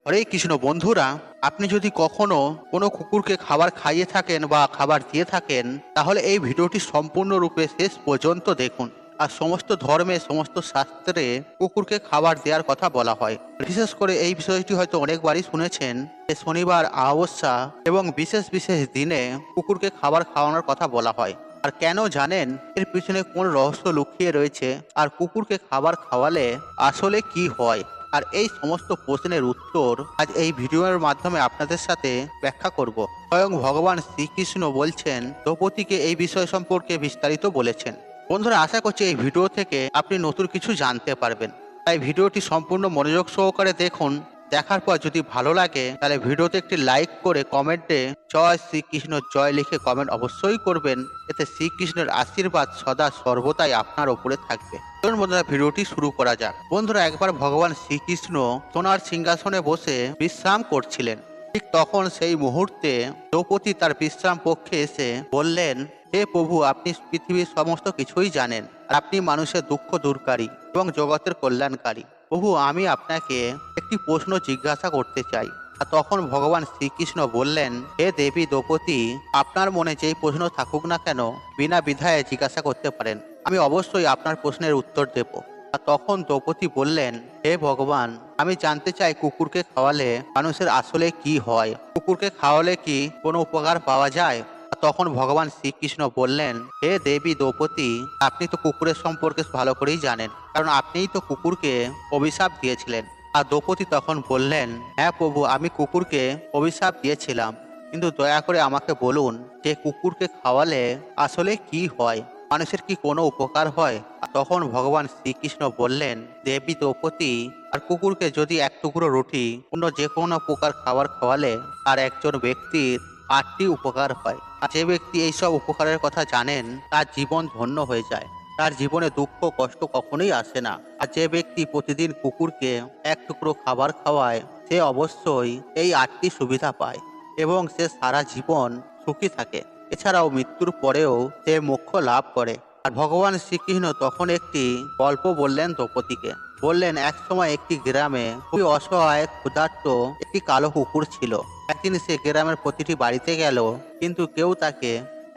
হরে কৃষ্ণ বন্ধুরা, আপনি যদি কখনো কোনো কুকুরকে খাবার খাইয়ে থাকেন বা খাবার দিয়ে থাকেন, তাহলে এই ভিডিওটি সম্পূর্ণরূপে শেষ পর্যন্ত দেখুন। আর সমস্ত ধর্মে, সমস্ত শাস্ত্রে কুকুরকে খাবার দেওয়ার কথা বলা হয়। বিশেষ করে এই বিষয়টি হয়তো অনেকবারই শুনেছেন যে শনিবার, অমাবস্যা এবং বিশেষ বিশেষ দিনে কুকুরকে খাবার খাওয়ানোর কথা বলা হয়। আর কেন জানেন এর পিছনে কোন রহস্য লুকিয়ে রয়েছে, আর কুকুরকে খাবার খাওয়ালে আসলে কি হয়? আর এই সমস্ত প্রশ্নের উত্তর আজ এই ভিডিওর মাধ্যমে আপনাদের সাথে ব্যাখ্যা করব। স্বয়ং ভগবান শ্রীকৃষ্ণ বলছেন, দ্রৌপদীকে এই বিষয় সম্পর্কে বিস্তারিত বলেছেন। বন্ধুরা, আশা করছি এই ভিডিও থেকে আপনি নতুন কিছু জানতে পারবেন। তাই ভিডিওটি সম্পূর্ণ মনোযোগ সহকারে দেখুন। দেখার পর যদি ভালো লাগে তাহলে ভিডিওতে একটি লাইক করে কমেন্টে জয় শ্রীকৃষ্ণ জয় লিখে কমেন্ট অবশ্যই করবেন। এতে শ্রীকৃষ্ণের আশীর্বাদ সদা সর্বদাই আপনার উপরে থাকবে। চলুন বন্ধুরা, ভিডিওটি শুরু করা যাক। বন্ধুরা, একবার ভগবান শ্রীকৃষ্ণ সোনার সিংহাসনে বসে বিশ্রাম করছিলেন। ঠিক তখন সেই মুহূর্তে দ্রৌপদী তার বিশ্রাম কক্ষে এসে বললেন, হে প্রভু, আপনি পৃথিবীর সমস্ত কিছুই জানেন, আর আপনি মানুষের দুঃখ দূরকারী এবং জগতের কল্যাণকারী। প্রভু, আমি আপনাকে একটি প্রশ্ন জিজ্ঞাসা করতে চাই। আর তখন ভগবান শ্রীকৃষ্ণ বললেন, হে দেবী দ্রৌপদী, আপনার মনে যেই প্রশ্ন থাকুক না কেন, বিনা দ্বিধায় জিজ্ঞাসা করতে পারেন। আমি অবশ্যই আপনার প্রশ্নের উত্তর দেব। আর তখন দ্রৌপদী বললেন, হে ভগবান, আমি জানতে চাই কুকুরকে খাওয়ালে মানুষের আসলে কি হয়? কুকুরকে খাওয়ালে কি কোনো উপকার পাওয়া যায়? আর তখন ভগবান শ্রীকৃষ্ণ বললেন, হে দেবী দ্রৌপদী, আপনি তো কুকুরের সম্পর্কে ভালো করেই জানেন, কারণ আপনিই তো কুকুরকে অভিশাপ দিয়েছিলেন। আর দ্রৌপদী তখন বললেন, হ্যাঁ প্রভু, আমি কুকুরকে অভিশাপ দিয়েছিলাম, কিন্তু দয়া করে আমাকে বলুন যে কুকুরকে খাওয়ালে আসলে কি হয়? মানুষের কি কোনো উপকার হয়? আর তখন ভগবান শ্রীকৃষ্ণ বললেন, দেবী দ্রৌপদী, আর কুকুরকে যদি এক টুকরো রুটি অন্য যে কোনো প্রকার খাবার খাওয়ালে আর একজন ব্যক্তির 8টি উপকার হয়। আর যে ব্যক্তি এইসব উপকারের কথা জানেন তার জীবন ধন্য হয়ে যায়। তার জীবনে দুঃখ কষ্ট কখনোই আসে না। আর যে ব্যক্তি প্রতিদিন কুকুরকে এক টুকরো খাবার খাওয়ায় সে অবশ্যই এই 8টি সুবিধা পায় এবং সে সারা জীবন সুখী থাকে। এছাড়াও মৃত্যুর পরেও সে মোক্ষ লাভ করে। আর ভগবান শ্রীকৃষ্ণ তখন একটি গল্প বললেন দ্রৌপদীকে। বললেন, এক সময় একটি গ্রামে খুবই অসহায় ক্ষুধার্ত একটি কালো কুকুর ছিল। একদিন সে গ্রামের প্রতিটি বাড়িতে গেল, কিন্তু কেউ তাকে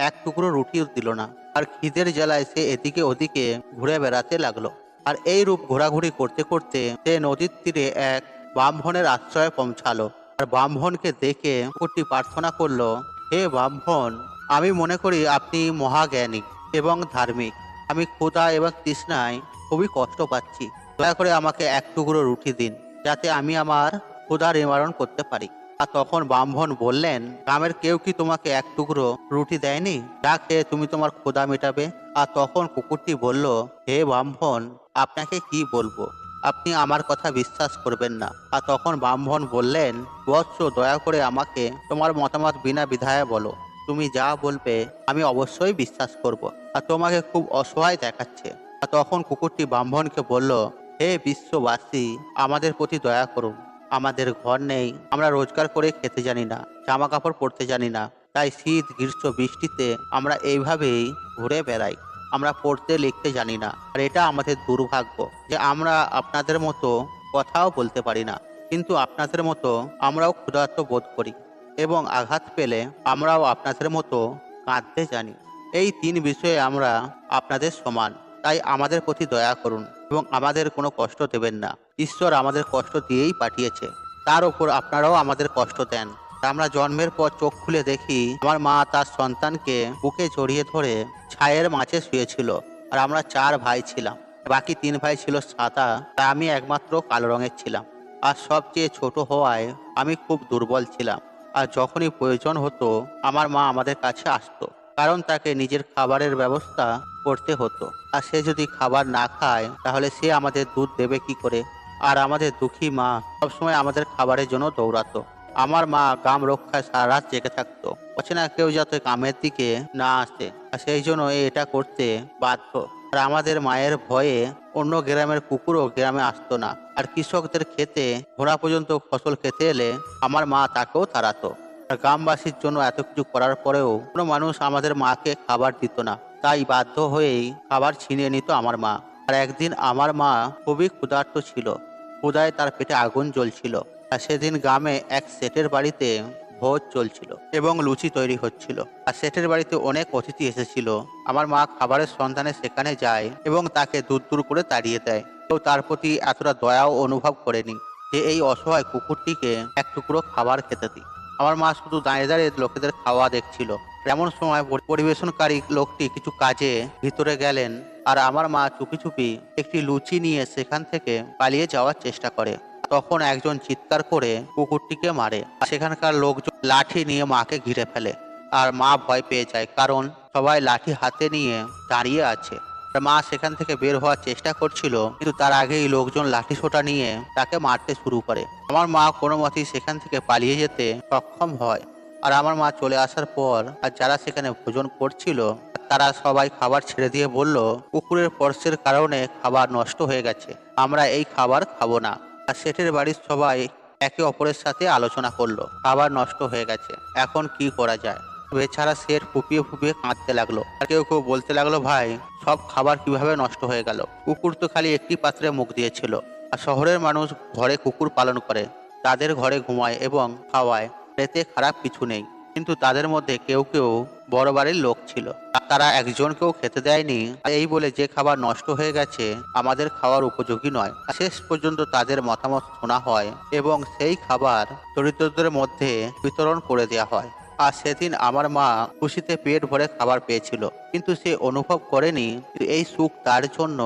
এক টুকরো রুটিও দিল না। আর খিদের জ্বালায় সে এদিকে ওদিকে ঘুরে বেড়াতে লাগলো। আর এই রূপ ঘোরাঘুরি করতে করতে সে নদীর তীরে এক ব্রাহ্মণের আশ্রয়ে পৌঁছালো। আর ব্রাহ্মণকে দেখে কুকুরটি প্রার্থনা করলো, হে ব্রাহ্মণ, আমি মনে করি আপনি মহাজ্ঞানী এবং ধার্মিক। আমি ক্ষুধা এবং তৃষ্ণায় খুবই কষ্ট পাচ্ছি। দয়া করে আমাকে এক টুকরো রুটি দিন, যাতে আমি আমার ক্ষুধা নিবারণ করতে পারি। আর তখন ব্রাহ্মণ বললেন, গ্রামের কেউ কি তোমাকে এক টুকরো রুটি দেয়নি, যা খেয়ে তুমি তোমার ক্ষুধা মেটাবে? আর তখন কুকুরটি বলল, হে ব্রাহ্মণ, আপনাকে কি বলবো, আপনি আমার কথা বিশ্বাস করবেন না। আর তখন ব্রাহ্মণ বললেন, বৎস, দয়া করে আমাকে তোমার মতামত বিনা দ্বিধায় বলো। তুমি যা বলবে আমি অবশ্যই বিশ্বাস করব। আর তোমাকে খুব অসহায় দেখাচ্ছে। আর তখন কুকুরটি ব্রাহ্মণকে বলল, হে বিশ্ববাসী, আমাদের প্রতি দয়া করুন। আমাদের ঘর নেই, আমরা রোজগার করে খেতে জানি না, জামা কাপড় পরতে জানি না, তাই শীত গ্রীষ্ম বৃষ্টিতে আমরা এইভাবেই ঘুরে বেড়াই। আমরা পড়তে লিখতে জানি না, আর এটা আমাদের দুর্ভাগ্য যে আমরা আপনাদের মতো কথাও বলতে পারি না। কিন্তু আপনাদের মতো আমরাও ক্ষুধার্ত বোধ করি এবং আঘাত পেলে আমরাও আপনাদের মতো কাঁদতে জানি। এই 3 বিষয়ে আমরা আপনাদের সমান। তাই আমাদের প্রতি দয়া করুন এবং আমাদের কোনো কষ্ট দেবেন না। ঈশ্বর আমাদের কষ্ট দিয়েই পাঠিয়েছে, তার উপর আপনারাও আমাদের কষ্ট দেন। আমরা জন্মের পর চোখ খুলে দেখি আমার মা তার সন্তানকে বুকে জড়িয়ে ধরে ছায়ের মাঝে শুয়েছিল। আর আমরা 4 ভাই ছিলাম, বাকি 3 ভাই ছিল সাদা, তাই আমি একমাত্র কালো রঙের ছিলাম। আর সবচেয়ে ছোট হওয়ায় আমি খুব দুর্বল ছিলাম। আর যখনই প্রয়োজন হতো আমার মা আমাদের কাছে আসতো, কারণ তাকে নিজের খাবারের ব্যবস্থা করতে হতো। আর সে যদি খাবার না খায় তাহলে সে আমাদের দুধ দেবে কি করে? আর আমাদের দুঃখী মা সবসময় আমাদের খাবারের জন্য দৌড়াতো। আমার মা গ্রাম রক্ষায় সারা রাত জেগে থাকতো, অচেনা কেউ যাতে গ্রামের দিকে না আসে, আর সেই জন্য এটা করতে বাধ্য। আর আমাদের মায়ের ভয়ে অন্য গ্রামের কুকুরও গ্রামে আসতো না। আর কৃষকদের ক্ষেতে ঘোড়া পর্যন্ত ফসল খেতে এলে আমার মা তাকেও তাড়াতো। আর গ্রামবাসীর জন্য এত কিছু করার পরেও কোনো মানুষ আমাদের মাকে খাবার দিত না, তাই বাধ্য হয়েই খাবার ছিনিয়ে নিত আমার মা। আর একদিন আমার মা খুবই ক্ষুধার্ত ছিল, ক্ষুধায় তার পেটে আগুন জ্বলছিল। আর সেদিন গ্রামে এক সেটের বাড়িতে ভোজ চলছিল এবং লুচি তৈরি হচ্ছিল। আর সেটের বাড়িতে অনেক অতিথি এসেছিল। আমার মা খাবারের সন্ধানে সেখানে যায় এবং তাকে দূর দূর করে তাড়িয়ে দেয়। কেউ তার প্রতি এতটা দয়াও অনুভব করেনি যে এই অসহায় কুকুরটিকে এক টুকরো খাবার খেতে দিই। আমার মা শুধু দাঁড়িয়ে দাঁড়িয়ে লোকেদের খাওয়া দেখছিল। এমন সময় পরিবেশনকারী লোকটি কিছু কাজে ভিতরে গেলেন, আর আমার মা চুপি চুপি একটি লুচি নিয়ে সেখান থেকে পালিয়ে যাওয়ার চেষ্টা করে। তখন একজন চিৎকার করে কুকুরটিকে মারে। সেখানকার লোকজন লাঠি নিয়ে মাকে ঘিরে ফেলে। আর মা ভয় পেয়ে যায়, কারণ সবাই লাঠি হাতে নিয়ে দাঁড়িয়ে আছে। আর মা সেখান থেকে বের হওয়ার চেষ্টা করছিল, কিন্তু তার আগেই লোকজন লাঠি সোঁটা নিয়ে তাকে মারতে শুরু করে। আমার মা কোনো মতেই সেখান থেকে পালিয়ে যেতে সক্ষম হয়। আর আমার মা চলে আসার পর আর যারা সেখানে ভোজন করছিল তারা সবাই খাবার ছেড়ে দিয়ে বলল, কুকুরের স্পর্শের কারণে খাবার নষ্ট হয়ে গেছে, আমরা এই খাবার খাবো না। আর সেটের বাড়ির সবাই একে অপরের সাথে আলোচনা করলো, খাবার নষ্ট হয়ে গেছে, এখন কি করা যায়। বেচারা সেট ফুপিয়ে ফুপিয়ে কাঁদতে লাগলো। আর কেউ কেউ বলতে লাগলো, ভাই, সব খাবার কিভাবে নষ্ট হয়ে গেল? কুকুর তো খালি একটি পাত্রে মুখ দিয়েছিল। আর শহরের মানুষ ঘরে কুকুর পালন করে, তাদের ঘরে ঘুমায় এবং খাওয়ায়, এতে খারাপ কিছু নেই। কিন্তু তাদের মধ্যে কেউ কেউ বড় বাড়ির লোক ছিল, আর তারা একজনকেও খেতে দেয়নি। আর এই বলে যে খাবার নষ্ট হয়ে গেছে আমাদের খাওয়ার উপযোগী নয়। আর শেষ পর্যন্ত তাদের মতামত শোনা হয় এবং সেই খাবার দরিদ্রদের মধ্যে বিতরণ করে দেওয়া হয়। আর সেদিন আমার মা খুশিতে পেট ভরে খাবার পেয়েছিল, কিন্তু সে অনুভব করেনি এই সুখ তার জন্য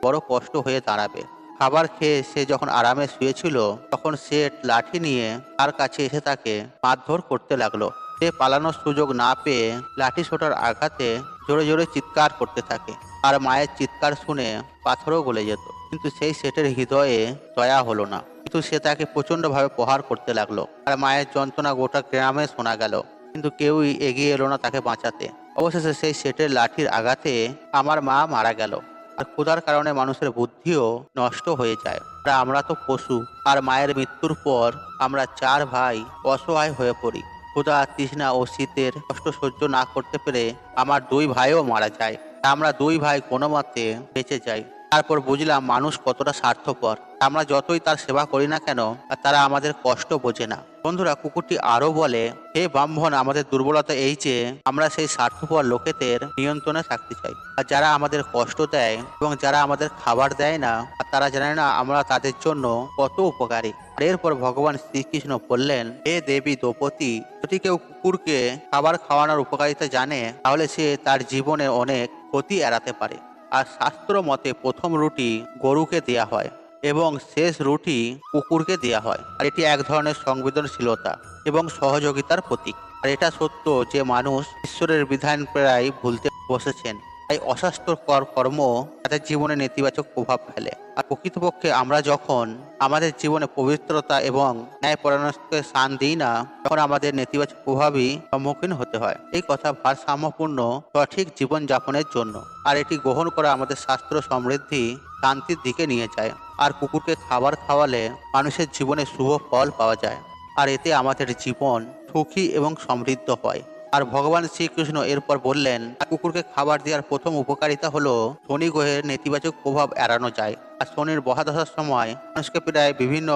বড় কষ্ট হয়ে দাঁড়াবে। খাবার খেয়ে সে যখন আরামে শুয়েছিল, তখন সেট লাঠি নিয়ে তার কাছে এসে তাকে মারধর করতে লাগলো। সে পালানোর সুযোগ না পেয়ে লাঠি সোঁটার আঘাতে জোরে জোরে চিৎকার করতে থাকে। আর মায়ের চিৎকার শুনে পাথরও গলে যেত, কিন্তু সেই সেটের হৃদয়ে দয়া হলো না। কিন্তু সে তাকে প্রচন্ডভাবে প্রহার করতে লাগলো। আর মায়ের যন্ত্রণা গোটা গ্রামে শোনা গেল, কিন্তু কেউই এগিয়ে এলো না তাকে বাঁচাতে। অবশেষে সেই সেটের লাঠির আঘাতে আমার মা মারা গেল। আর ক্ষুধার কারণে মানুষের বুদ্ধিও নষ্ট হয়ে যায়। আর আমরা তো পশু। আর মায়ের মৃত্যুর পর আমরা 4 ভাই অসহায় হয়ে পড়ি। ক্ষুধা, তৃষ্ণা ও শীতের কষ্ট সহ্য না করতে পেরে আমার 2 ভাইও মারা যায়। আমরা 2 ভাই কোনো মতে বেঁচে যাই। তারপর বুঝলাম মানুষ কতটা স্বার্থপর। আমরা যতই তার সেবা করি না কেন, আর তারা আমাদের কষ্ট বোঝে না। বন্ধুরা, কুকুরটি আরো বলে, হে ব্রাহ্মণ, আমাদের দুর্বলতা এই যে আমরা সেই স্বার্থপর লোকেদের নিয়ন্ত্রণে থাকতে চাই। আর যারা আমাদের কষ্ট দেয় এবং যারা আমাদের খাবার দেয় না, আর তারা জানে না আমরা তাদের জন্য কত উপকারী। আর এরপর ভগবান শ্রীকৃষ্ণ বললেন, হে দেবী দ্রৌপদী, যদি কেউ কুকুরকে খাবার খাওয়ানোর উপকারিতা জানে, তাহলে সে তার জীবনে অনেক ক্ষতি এড়াতে পারে। আর শাস্ত্র মতে প্রথম রুটি গরুকে দেয়া হয় এবং শেষ রুটি কুকুরকে দেয়া হয়। আর এটি এক ধরনের সংবেদনশীলতা এবং সহযোগিতার প্রতীক। আর এটা সত্য যে মানুষ ঈশ্বরের বিধান প্রায় ভুলতে বসেছেন, তাই অস্বাস্থ্যকর কর্ম তাদের জীবনে নেতিবাচক প্রভাব ফেলে। আর প্রকৃতপক্ষে আমরা যখন আমাদের জীবনে পবিত্রতা এবং ন্যায়পরায়ণতাকে স্থান দিই না, তখন আমাদের নেতিবাচক প্রভাবই সম্মুখীন হতে হয়। এই কথা ভারসাম্যপূর্ণ সঠিক জীবনযাপনের জন্য। আর এটি গ্রহণ করা আমাদের শাস্ত্র সমৃদ্ধি শান্তির দিকে নিয়ে যায়। আর কুকুরকে খাবার খাওয়ালে মানুষের জীবনে শুভ ফল পাওয়া যায়। আর এতে আমাদের জীবন সুখী এবং সমৃদ্ধ হয়। আর ভগবান শ্রীকৃষ্ণ এরপর বললেন, কুকুরকে খাবার দেওয়ার প্রথম উপকারিতা হলো শনি গ্রহের নেতিবাচক প্রভাব এড়ানো যায়। আর শনির মহাদশার সময় মানুষকে প্রায় বিভিন্ন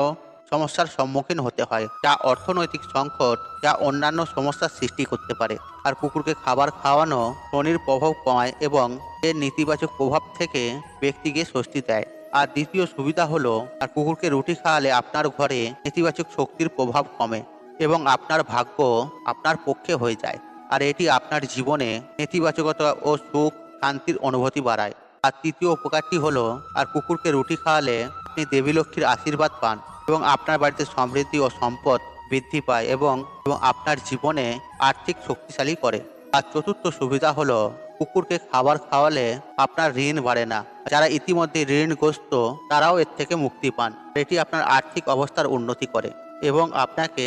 সমস্যার সম্মুখীন হতে হয়, যা অর্থনৈতিক সংকট, যা অন্যান্য সমস্যার সৃষ্টি করতে পারে। আর কুকুরকে খাবার খাওয়ানো শনির প্রভাব কমায় এবং এর নেতিবাচক প্রভাব থেকে ব্যক্তিকে স্বস্তি দেয়। আর দ্বিতীয় সুবিধা হলো, আর কুকুরকে রুটি খাওয়ালে আপনার ঘরে নেতিবাচক শক্তির প্রভাব কমে এবং আপনার ভাগ্য আপনার পক্ষে হয়ে যায়। আর এটি আপনার জীবনে নেতিবাচকতা ও সুখ শান্তির অনুভূতি বাড়ায়। আর তৃতীয় উপকারটি হলো, আর কুকুরকে রুটি খাওয়ালে আপনি দেবী লক্ষ্মীর আশীর্বাদ পান এবং আপনার বাড়িতে সমৃদ্ধি ও সম্পদ বৃদ্ধি পায় এবং আপনার জীবনে আর্থিক শক্তিশালী করে। আর চতুর্থ সুবিধা হলো, কুকুরকে খাবার খাওয়ালে আপনার ঋণ বাড়ে না। যারা ইতিমধ্যে ঋণগ্রস্ত তারাও এর থেকে মুক্তি পান। এটি আপনার আর্থিক অবস্থার উন্নতি করে এবং আপনাকে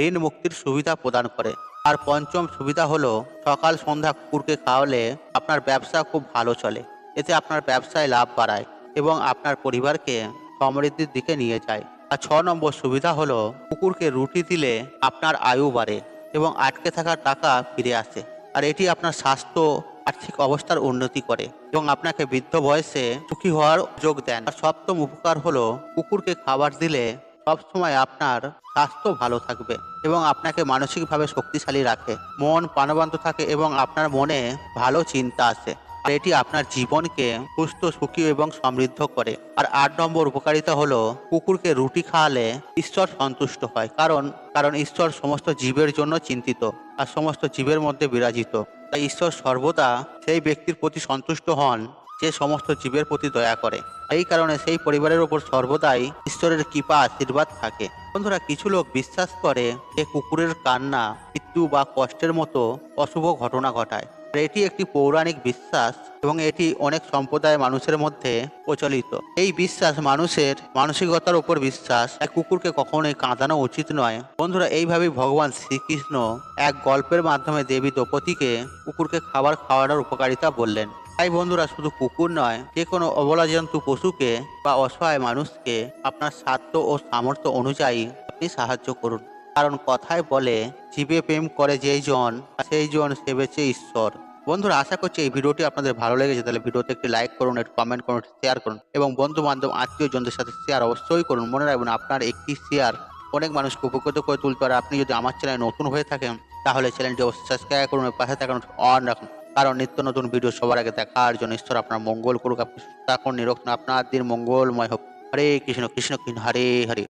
ঋণ মুক্তির সুবিধা প্রদান করে। আর পঞ্চম সুবিধা হলো, সকাল সন্ধ্যা কুকুরকে খাওয়ালে আপনার ব্যবসা খুব ভালো চলে। এতে আপনার ব্যবসায় লাভ বাড়ায় এবং আপনার পরিবারকে সমৃদ্ধির দিকে নিয়ে যায়। আর 6 নম্বর সুবিধা হলো, কুকুরকে রুটি দিলে আপনার আয়ু বাড়ে এবং আটকে থাকা টাকা ফিরে আসে। আর এটি আপনার স্বাস্থ্য আর্থিক অবস্থার উন্নতি করে এবং আপনাকে বৃদ্ধ বয়সে সুখী হওয়ার যোগ দেন। আর সপ্তম উপকার হলো, কুকুরকে খাবার দিলে সবসময় আপনার স্বাস্থ্য ভালো থাকবে এবং আপনাকে মানসিকভাবে শক্তিশালী রাখে, মন প্রাণবন্ত থাকে এবং আপনার মনে ভালো চিন্তা আসে। আর এটি আপনার জীবনকে সুস্থ, সুখী এবং সমৃদ্ধ করে। আর ৮ নম্বর উপকারিতা হলো কুকুরকে রুটি খাওয়ালে ঈশ্বর সন্তুষ্ট হয়, কারণ কারণ ঈশ্বর সমস্ত জীবের জন্য চিন্তিত আর সমস্ত জীবের মধ্যে বিরাজিত। তাই ঈশ্বর সর্বদা সেই ব্যক্তির প্রতি সন্তুষ্ট হন যে সমস্ত জীবের প্রতি দয়া করে। এই কারণে সেই পরিবারের উপর সর্বদাই ঈশ্বরের কৃপা আশীর্বাদ থাকে। বন্ধুরা, কিছু লোক বিশ্বাস করে যে কুকুরের কান্না মৃত্যু বা কষ্টের মতো অশুভ ঘটনা ঘটায়। আর এটি একটি পৌরাণিক বিশ্বাস এবং এটি অনেক সম্প্রদায়ের মানুষের মধ্যে প্রচলিত। এই বিশ্বাস মানুষের মানসিকতার উপর বিশ্বাস, তাই কুকুরকে কখনোই কাঁদানো উচিত নয়। বন্ধুরা, এইভাবেই ভগবান শ্রীকৃষ্ণ এক গল্পের মাধ্যমে দেবী দ্রৌপদীকে কুকুরকে খাবার খাওয়ানোর উপকারিতা বললেন। তাই বন্ধুরা, শুধু কুকুর নয়, যে কোনো অবলা জন্তু পশুকে বা অসহায় মানুষকে আপনার সাধ্য ও সামর্থ্য অনুযায়ী আপনি সাহায্য করুন। কারণ কথায় বলে, জীবে প্রেম করে যেই জন সেই জন সেবেছে ঈশ্বর। বন্ধুরা, আশা করছি এই ভিডিওটি আপনাদের ভালো লেগেছে। তাহলে ভিডিওতে একটি লাইক করুন, একটু কমেন্ট করুন, শেয়ার করুন এবং বন্ধু বান্ধব আত্মীয় জনদের সাথে শেয়ার অবশ্যই করুন। মনে রাখবেন, আপনার একটি শেয়ার অনেক মানুষকে উপকৃত করে তুলতে পারে। আপনি যদি আমার চ্যানেলে নতুন হয়ে থাকেন তাহলে চ্যানেলটি অবশ্যই সাবস্ক্রাইব করুন, পাশে থাকুন অন রাখুন, কারণ নিত্য নতুন ভিডিও সবার আগে দেখার জন্য। ঈশ্বর আপনার মঙ্গল করুক, আপনি সুস্থ থাকুন, নিরোগ থাকুন, আপনার দিন মঙ্গলময় হোক। হরে কৃষ্ণ কৃষ্ণ কৃষ্ণ হরে হরে।